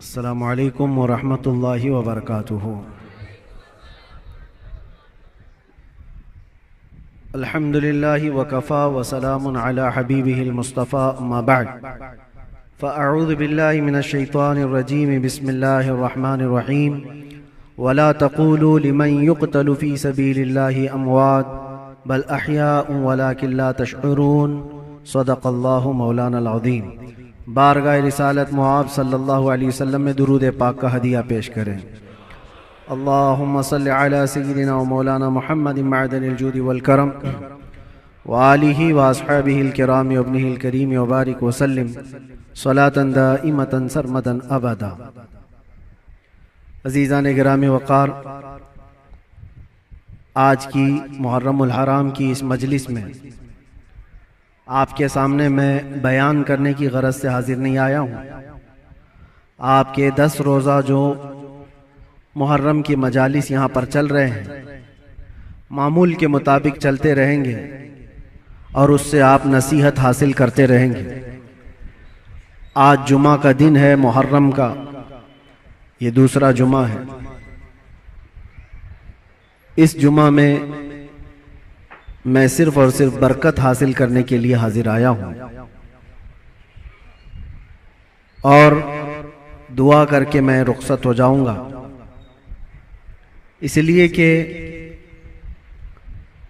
अस्सलामु अलैकुम वरहमतुल्लाहि वबरकातुहू। अल्हम्दुलिल्लाहि वकफ़ा वसलामुन अला हबीबिहिल मुस्तफ़ा अम्मा बअद फ़अऊज़ु बिल्लाहि मिनश शैतानिर रजीम बिस्मिल्लाहिर रहमानिर रहीम वला तक़ूलू लिमन युक़तलु फ़ी सबीलिल्लाहि अमवात बल अहयाउन वलाकिन ला तशऊरून सदक़ल्लाहु मौलानल अज़ीम। बारगाह रिसालत मुआब सल्लल्लाहु अलैहि वसल्लम में दुरूद पाक का हदिया पेश करें। अल्लाहुम्मा सल्लि अला सय्यिदिना व मौलाना मुहम्मदिन मअदनिल जूदि वल करम व आलिहि व अस्हाबिहिल किराम व इब्निहिल करीम व बारिक व सल्लिम सलातन दाइमतन सरमदन अबदा। अज़ीज़ान गिरामी वक़ार, आज की मुहर्रमुल हराम की इस मजलिस में आपके सामने मैं बयान करने की गरज से हाजिर नहीं आया हूँ। आपके 10 रोज़ा जो मुहर्रम की मजालिस यहाँ पर चल रहे हैं, मामूल के मुताबिक चलते रहेंगे और उससे आप नसीहत हासिल करते रहेंगे। आज जुमा का दिन है, मुहर्रम का ये दूसरा जुमा है। इस जुमा में मैं सिर्फ और सिर्फ बरकत हासिल करने के लिए हाजिर आया हूँ और दुआ करके मैं रुखसत हो जाऊंगा, इसलिए कि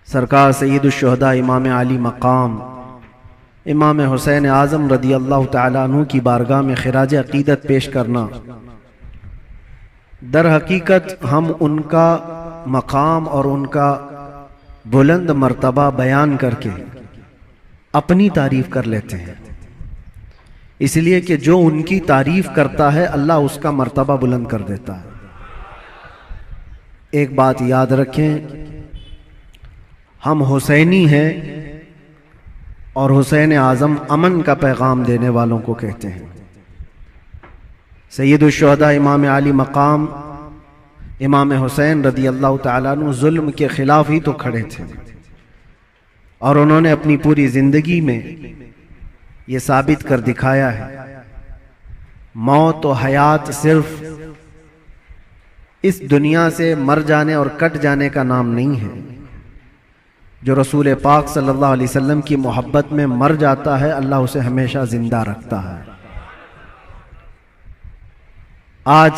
सरकार सय्यदुश्शुहदा इमाम आली मकाम इमाम हुसैन आज़म रदी अल्लाह तआला अन्हु की बारगाह में खिराज अकीदत पेश करना, दर हकीकत हम उनका मकाम और उनका बुलंद मर्तबा बयान करके अपनी तारीफ कर लेते हैं, इसलिए कि जो उनकी तारीफ करता है अल्लाह उसका मर्तबा बुलंद कर देता है। एक बात याद रखें, हम हुसैनी हैं और हुसैन आज़म अमन का पैगाम देने वालों को कहते हैं। सय्यदुश्शुहदा इमाम आली मकाम इमाम हुसैन रदी अल्लाह तआला अन्हु जुल्म के खिलाफ ही तो खड़े थे और उन्होंने अपनी पूरी जिंदगी में ये साबित कर दिखाया है, मौत और हयात सिर्फ इस दुनिया से मर जाने और कट जाने का नाम नहीं है। जो रसूल पाक सल्लल्लाहु अलैहि वसल्लम की मोहब्बत में मर जाता है, अल्लाह उसे हमेशा जिंदा रखता है। आज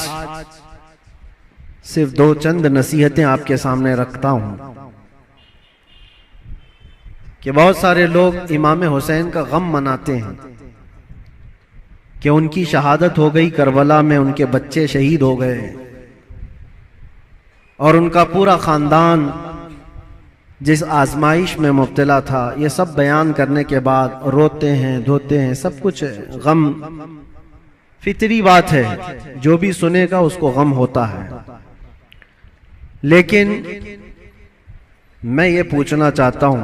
सिर्फ 2 चंद नसीहतें आपके सामने रखता हूं कि बहुत सारे लोग इमाम हुसैन का गम मनाते हैं कि उनकी शहादत हो गई, करबला में उनके बच्चे शहीद हो गए और उनका पूरा खानदान जिस आजमाइश में मुब्तला था, ये सब बयान करने के बाद रोते हैं, धोते हैं, सब कुछ गम फितरी बात है, जो भी सुनेगा उसको गम होता है। लेकिन मैं ये पूछना चाहता हूं,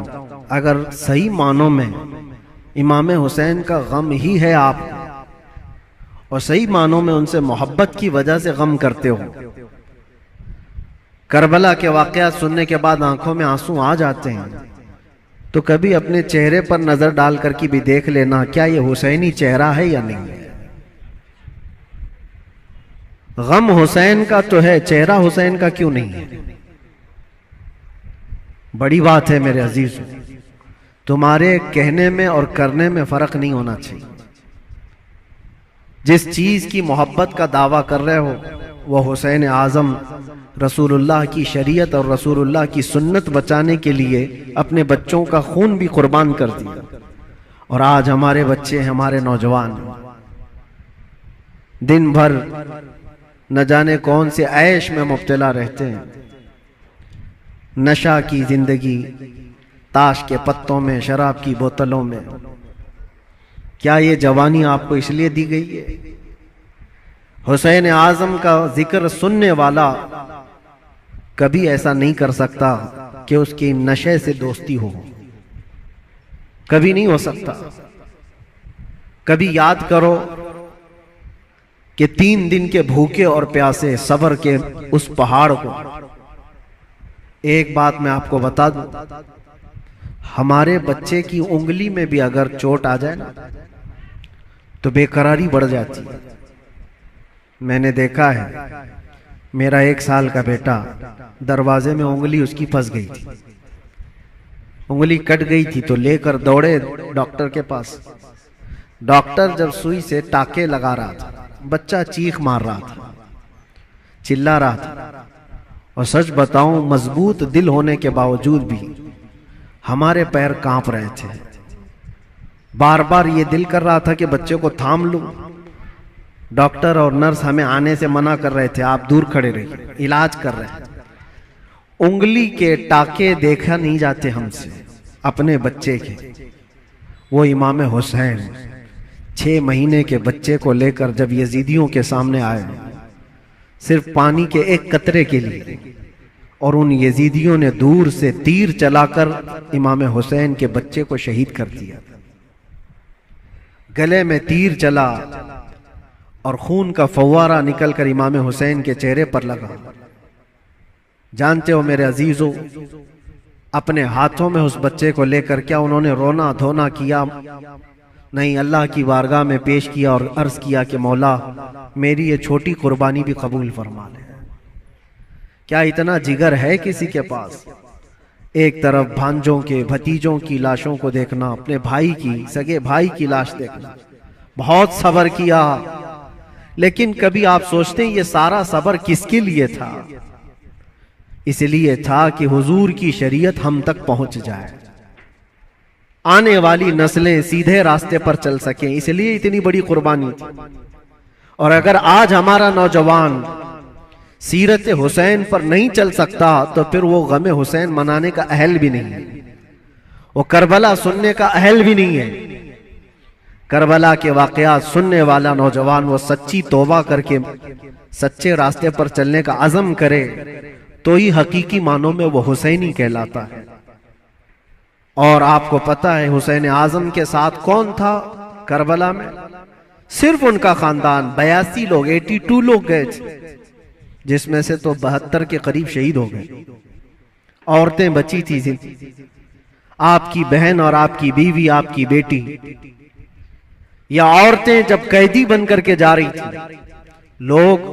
अगर सही मानों में इमाम हुसैन का गम ही है आप और सही मानों में उनसे मोहब्बत की वजह से गम करते हो, करबला के वाकयात सुनने के बाद आंखों में आंसू आ जाते हैं, तो कभी अपने चेहरे पर नजर डाल करके भी देख लेना, क्या ये हुसैनी चेहरा है या नहीं। गम हुसैन का तो है, चेहरा हुसैन का क्यों नहीं है। बड़ी बात है मेरे अजीजों, तुम्हारे कहने में और करने में फर्क नहीं होना चाहिए। जिस चीज की मोहब्बत का दावा कर रहे हो, वह हुसैन आजम रसूलुल्लाह की शरीयत और रसूलुल्लाह की सुन्नत बचाने के लिए अपने बच्चों का खून भी कुर्बान कर दिया, और आज हमारे बच्चे, हमारे नौजवान दिन भर न जाने कौन से ऐश में मुब्तला रहते हैं, नशा की जिंदगी, ताश के पत्तों में, शराब की बोतलों में। क्या ये जवानी आपको इसलिए दी गई है? हुसैन आजम का जिक्र सुनने वाला कभी ऐसा नहीं कर सकता कि उसकी नशे से दोस्ती हो, कभी नहीं हो सकता। कभी याद करो कि 3 दिन के भूखे और प्यासे सब्र के उस पहाड़ को। एक बात मैं आपको बता दूं, हमारे बच्चे की उंगली में भी अगर चोट आ जाए ना, तो बेकरारी बढ़ जाती है। मैंने देखा है, मेरा 1 साल का बेटा दरवाजे में उंगली उसकी फंस गई थी, उंगली कट गई थी, तो लेकर दौड़े डॉक्टर के पास। डॉक्टर जब सुई से टाके लगा रहा था, बच्चा चीख मार रहा था, चिल्ला रहा था। और सच बताऊं, मजबूत दिल होने के बावजूद भी हमारे पैर कांप रहे थे। बार बार ये दिल कर रहा था कि बच्चे को थाम लूं। डॉक्टर और नर्स हमें आने से मना कर रहे थे, आप दूर खड़े रहिए, इलाज कर रहे हैं। उंगली के टाके देखा नहीं जाते हमसे अपने बच्चे के। वो इमाम हुसैन 6 महीने के बच्चे को लेकर जब यजीदियों के सामने आए, सिर्फ पानी के एक कतरे के लिए, और उन यजीदियों ने दूर से तीर चलाकर इमाम हुसैन के बच्चे को शहीद कर दिया। गले में तीर चला और खून का फव्वारा निकलकर इमाम हुसैन के चेहरे पर लगा। जानते हो मेरे अजीजों, अपने हाथों में उस बच्चे को लेकर क्या उन्होंने रोना धोना किया? नहीं, अल्लाह की बारगाह में पेश किया और अर्ज किया कि मौला मेरी ये छोटी कुर्बानी भी कबूल फरमा ले। क्या इतना जिगर है किसी के पास? एक तरफ भांजों के भतीजों की लाशों को देखना, अपने भाई की, सगे भाई की लाश देखना, बहुत सब्र किया, लेकिन कभी आप सोचते हैं ये सारा सब्र किसके लिए था? इसलिए था कि हुजूर की शरीयत हम तक पहुंच जाए, आने वाली नस्लें सीधे रास्ते पर चल सकें, इसलिए इतनी बड़ी कुर्बानी थी। और अगर आज हमारा नौजवान सीरत हुसैन पर नहीं चल सकता तो फिर वो गम हुसैन मनाने का अहल भी नहीं है, वो करबला सुनने का अहल भी नहीं है। करबला के वाकयात सुनने वाला नौजवान वो सच्ची तौबा करके सच्चे रास्ते पर चलने का अज़म करे तो ही हकीकी मानों में वो हुसैनी कहलाता है। और आपको पता है हुसैन आजम के साथ कौन था करबला में? सिर्फ उनका खानदान। 82 लोग, 82 लोग गए थे, जिसमें से तो 72 के करीब शहीद हो गए। औरतें बची थी, आपकी बहन और आपकी बीवी, आपकी बेटी, या औरतें जब कैदी बन करके जा रही थी। लोग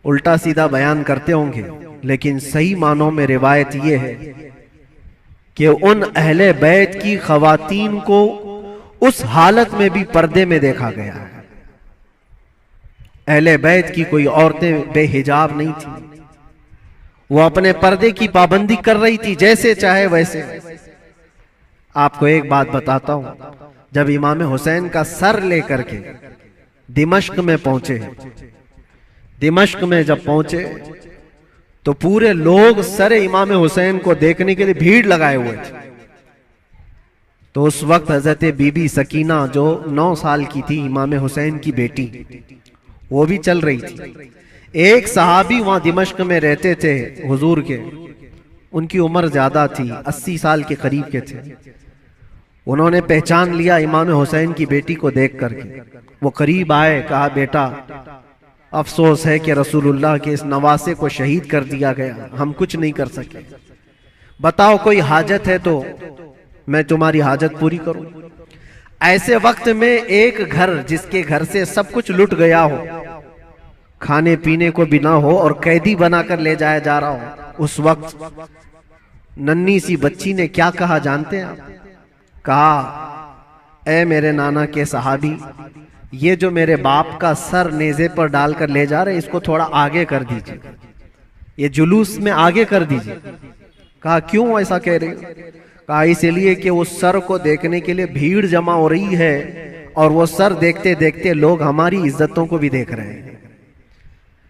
उल्टा सीधा बयान करते होंगे, लेकिन सही मानों में रिवायत यह है कि उन अहले बैत की खवातीन को उस हालत में भी पर्दे में देखा गया है। अहले बैत की कोई औरतें बेहिजाब नहीं थी, वो अपने पर्दे की पाबंदी कर रही थी, जैसे चाहे वैसे। आपको एक बात बताता हूं, जब इमाम हुसैन का सर लेकर के दिमश्क में पहुंचे, दिमश्क में जब पहुंचे तो पूरे लोग सर इमाम हुसैन को देखने के लिए भीड़ लगाए हुए थे। तो उस वक्त हजरत बीबी सकीना जो 9 साल की थी, इमाम हुसैन की बेटी, वो भी चल रही थी। एक सहाबी वहां दिमश्क में रहते थे हुजूर के, उनकी उम्र ज्यादा थी, 80 साल के करीब के थे। उन्होंने पहचान लिया इमाम हुसैन की बेटी को देख करके। वो करीब आए, कहा बेटा अफसोस है कि रसूलुल्लाह के इस नवासे को शहीद कर दिया गया, हम कुछ नहीं कर सके। बताओ कोई हाजत है तो मैं तुम्हारी हाजत पूरी करूं। ऐसे वक्त में एक घर, जिसके घर से सब कुछ लुट गया हो, खाने पीने को भी ना हो और कैदी बनाकर ले जाया जा रहा हो, उस वक्त नन्ही सी बच्ची ने क्या कहा जानते हैं आप? कहा, ऐ मेरे नाना के सहाबी, ये जो मेरे बाप का सर नेज़े पर डालकर ले जा रहे, इसको थोड़ा आगे कर दीजिए, ये जुलूस में आगे कर दीजिए। कहा क्यों ऐसा कह रहे हो? कहा इसलिए कि उस सर को देखने के लिए भीड़ जमा हो रही है, और वो सर देखते देखते लोग हमारी इज्जतों को भी देख रहे हैं,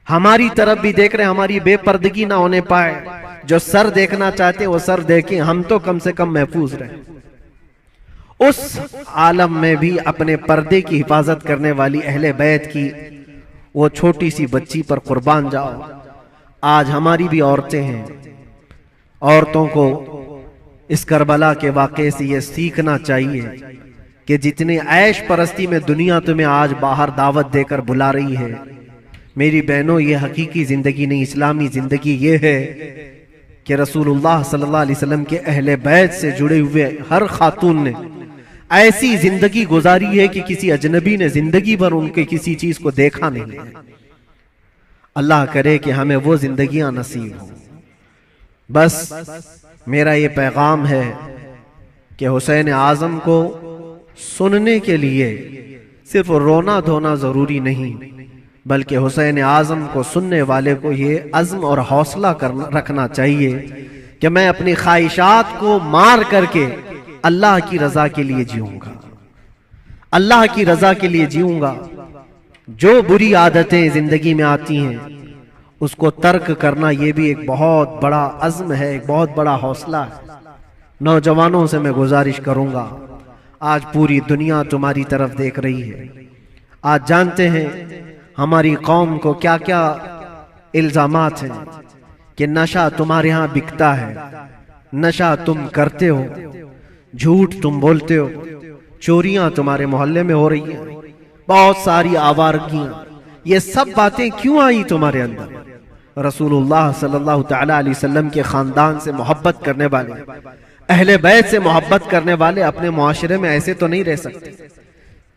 हमारी तरफ भी देख रहे हैं, हमारी बेपर्दगी ना होने पाए। जो सर देखना चाहते वो सर देखें, हम तो कम से कम महफूज रहे। उस आलम में भी अपने पर्दे की हिफाजत करने वाली अहले बैत की वो छोटी सी बच्ची पर कुर्बान जाओ। आज हमारी भी औरतें हैं, औरतों को इस करबला के वाक़े से ये सीखना चाहिए कि जितने ऐश परस्ती में दुनिया तुम्हें आज बाहर दावत देकर बुला रही है, मेरी बहनों, ये हकीकी जिंदगी नहीं, इस्लामी जिंदगी ये है कि रसूलुल्लाह सल्लल्लाहु अलैहि वसल्लम के अहले बैत से जुड़े हुए हर खातून ने ऐसी जिंदगी गुजारी है कि किसी अजनबी ने जिंदगी भर उनके किसी चीज को देखा नहीं है। अल्लाह करे कि हमें वो जिंदगियां नसीब हो। बस मेरा ये पैगाम है कि हुसैन आज़म को सुनने के लिए सिर्फ रोना धोना जरूरी नहीं, बल्कि हुसैन आज़म को सुनने वाले को ये अज़्म और हौसला रखना चाहिए कि मैं अपनी ख्वाहिशात को मार करके अल्लाह की रजा के लिए जीऊंगा, अल्लाह की रजा के लिए जीऊंगा। जो बुरी आदतें जिंदगी में आती हैं उसको तर्क करना ये भी एक बहुत बड़ा अज़्म है, एक बहुत बड़ा हौसला है। नौजवानों से मैं गुजारिश करूंगा, आज पूरी दुनिया तुम्हारी तरफ देख रही है। आज जानते हैं हमारी कौम को क्या क्या इल्जामात हैं कि नशा तुम्हारे यहाँ बिकता है, नशा तुम करते हो, झूठ तुम बोलते हो, चोरियां तुम्हारे मोहल्ले में हो रही हैं, बहुत सारी आवारगियां। ये सब बातें क्यों आई तुम्हारे अंदर? रसूलुल्लाह सल्लल्लाहु तआला अलैहि वसल्लम के खानदान से मोहब्बत करने वाले, अहले बैत से मोहब्बत करने वाले अपने मुआशरे में ऐसे तो नहीं रह सकते।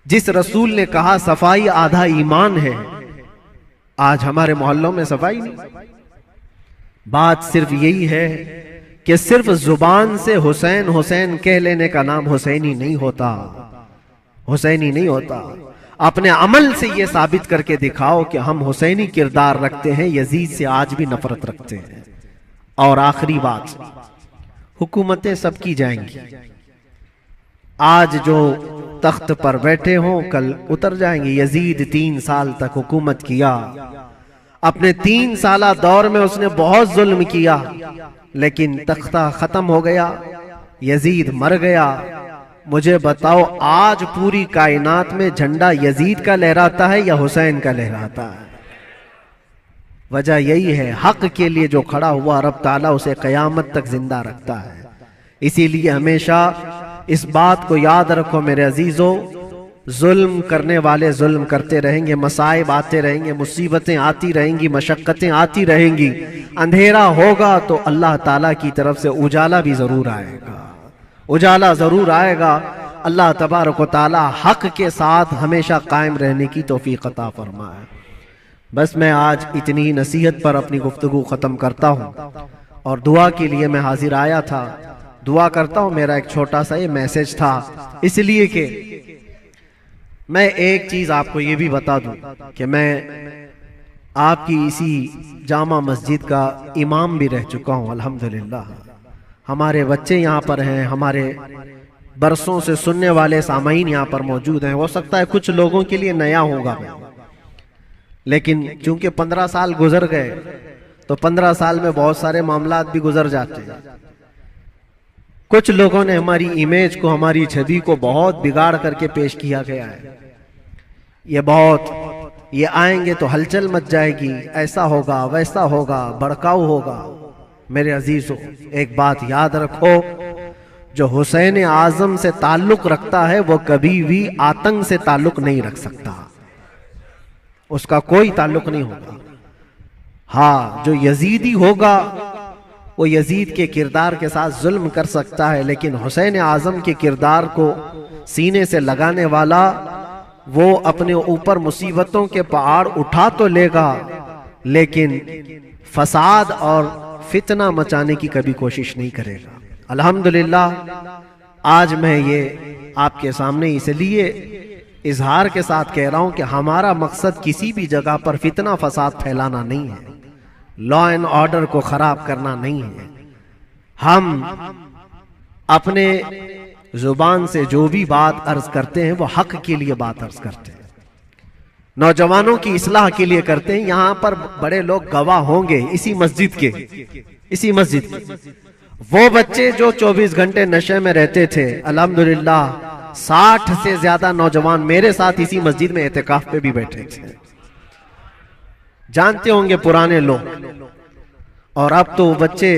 जिस रसूल ने कहा सफाई आधा ईमान है, आज हमारे मोहल्लों में सफाई नहीं। बात सिर्फ यही है कि सिर्फ जुबान से हुसैन हुसैन कह लेने का नाम हुसैनी नहीं होता, हुसैनी नहीं होता। अपने अमल से यह साबित करके दिखाओ कि हम हुसैनी किरदार रखते हैं, यजीद से आज भी नफरत रखते हैं। और आखिरी बात, हुकूमतें सबकी जाएंगी। आज जो तख्त पर बैठे हों कल उतर जाएंगे। यजीद 3 साल तक हुकूमत किया, अपने 3 साला दौर में उसने बहुत जुल्म किया, लेकिन तख्ता खत्म हो गया, यजीद मर गया। मुझे बताओ आज पूरी कायनात में झंडा यजीद का लहराता है या हुसैन का लहराता है? वजह यही है, हक के लिए जो खड़ा हुआ रब ताला उसे कयामत तक जिंदा रखता है। इसीलिए हमेशा इस बात को याद रखो मेरे अजीजों, जुल्म करने वाले जुल्म करते रहेंगे, मसाइब आते रहेंगे, मुसीबतें आती रहेंगी, मशक्कतें आती रहेंगी। अंधेरा होगा तो अल्लाह ताला की तरफ से उजाला भी जरूर आएगा, उजाला जरूर आएगा। अल्लाह तबारक व तआला हक के साथ हमेशा कायम रहने की तौफीक अता फरमाए। बस मैं आज इतनी नसीहत पर अपनी गुफ्तगू खत्म करता हूँ और दुआ के लिए मैं हाजिर आया था। दुआ करता हूँ, मेरा एक छोटा सा ये मैसेज था, इसलिए कि मैं एक चीज आपको ये भी बता दूं कि मैं आपकी इसी जामा मस्जिद का इमाम भी रह चुका हूँ अल्हम्दुलिल्लाह। हमारे बच्चे यहाँ पर हैं, हमारे बरसों से सुनने वाले सामाईन यहाँ पर मौजूद हैं। हो सकता है कुछ लोगों के लिए नया होगा, लेकिन चूंकि 15 साल गुजर गए तो 15 साल में बहुत सारे मामलात भी गुजर जाते हैं। कुछ लोगों ने हमारी इमेज को, हमारी छवि को बहुत बिगाड़ करके पेश किया गया है। ये आएंगे तो हलचल मच जाएगी, ऐसा होगा वैसा होगा, भड़काऊ होगा। मेरे अजीजों, एक बात याद रखो, जो हुसैन आजम से ताल्लुक रखता है वो कभी भी आतंक से ताल्लुक नहीं रख सकता, उसका कोई ताल्लुक नहीं होगा। हाँ, जो यजीदी होगा वो यजीद के किरदार के साथ जुल्म कर सकता है, लेकिन हुसैन आजम के किरदार को सीने से लगाने वाला वो अपने ऊपर मुसीबतों के पहाड़ उठा तो लेगा, लेकिन फसाद और फितना मचाने की कभी कोशिश नहीं करेगा। अल्हम्दुलिल्लाह आज मैं ये आपके सामने इसलिए इजहार के साथ कह रहा हूं कि हमारा मकसद किसी भी जगह पर फितना फसाद फैलाना नहीं है, लॉ एंड ऑर्डर को खराब करना नहीं है। हम अपने जुबान से जो भी बात अर्ज करते हैं वो हक के लिए बात अर्ज करते हैं, नौजवानों की इस्लाह के लिए करते हैं। यहां पर बड़े लोग गवाह होंगे, इसी मस्जिद के वो बच्चे जो 24 घंटे नशे में रहते थे, अल्हम्दुलिल्लाह 60 से ज्यादा नौजवान मेरे साथ इसी मस्जिद में एहतिकाफ पे भी बैठे थे। जानते होंगे पुराने लोग, और अब तो बच्चे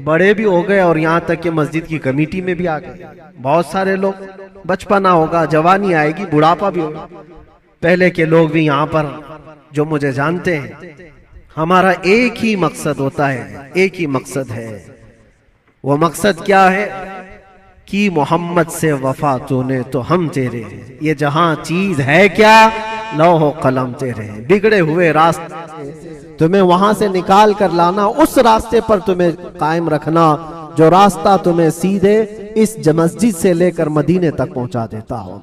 बड़े भी हो गए और यहाँ तक कि मस्जिद की कमेटी में भी आ गए। बहुत सारे लोग, बचपना होगा, जवानी आएगी, बुढ़ापा भी होगा। पहले के लोग भी यहाँ पर जो मुझे जानते हैं, हमारा एक ही मकसद होता है, एक ही मकसद है। वो मकसद क्या है कि मोहम्मद से वफा तूने तो हम तेरे हैं, ये जहां चीज है क्या, लौह कलम तेरे हैं। बिगड़े हुए रास्ते तुम्हें वहां से निकाल कर लाना, उस रास्ते पर तुम्हें कायम रखना जो रास्ता तुम्हें सीधे इस मस्जिद से लेकर मदीने तक पहुंचा देता हो,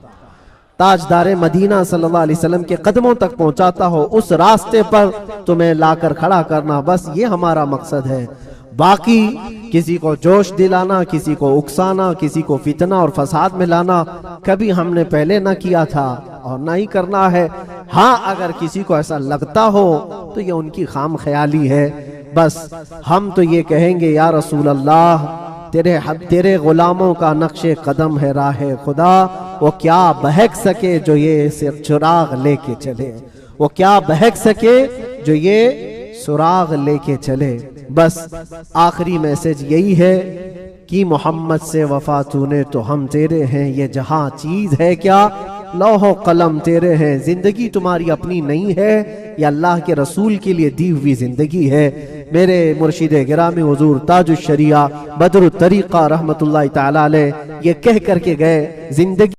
ताजदारे मदीना सल्लल्लाहु अलैहि वसल्लम के कदमों तक पहुंचाता हो, उस रास्ते पर तुम्हें लाकर खड़ा करना, बस ये हमारा मकसद है। बाकी किसी को जोश दिलाना, किसी को उकसाना, किसी को फितना और फसाद में लाना कभी हमने पहले ना किया था और ना ही करना है। हाँ, अगर किसी को ऐसा लगता हो तो ये उनकी खाम ख्याली है। बस हम तो ये कहेंगे, या रसूल अल्लाह, तेरे गुलामों का नक्शे कदम है राह खुदा, वो क्या बहक सके जो ये सुराग लेके चले, वो क्या बहक सके जो ये सुराग लेके चले। बस आखिरी मैसेज यही है कि मोहम्मद से वफा तूने तो हम तेरे हैं, ये जहां चीज है क्या लौह कलम तेरे हैं, जिंदगी तुम्हारी अपनी नहीं है, ये अल्लाह के रसूल के लिए दी हुई जिंदगी है। मेरे मुर्शिद गिरामी हुजूर ताजुश शरिया बदरुत तरीका रहमतुल्लाहि तआला अलैह ये कह करके गए, जिंदगी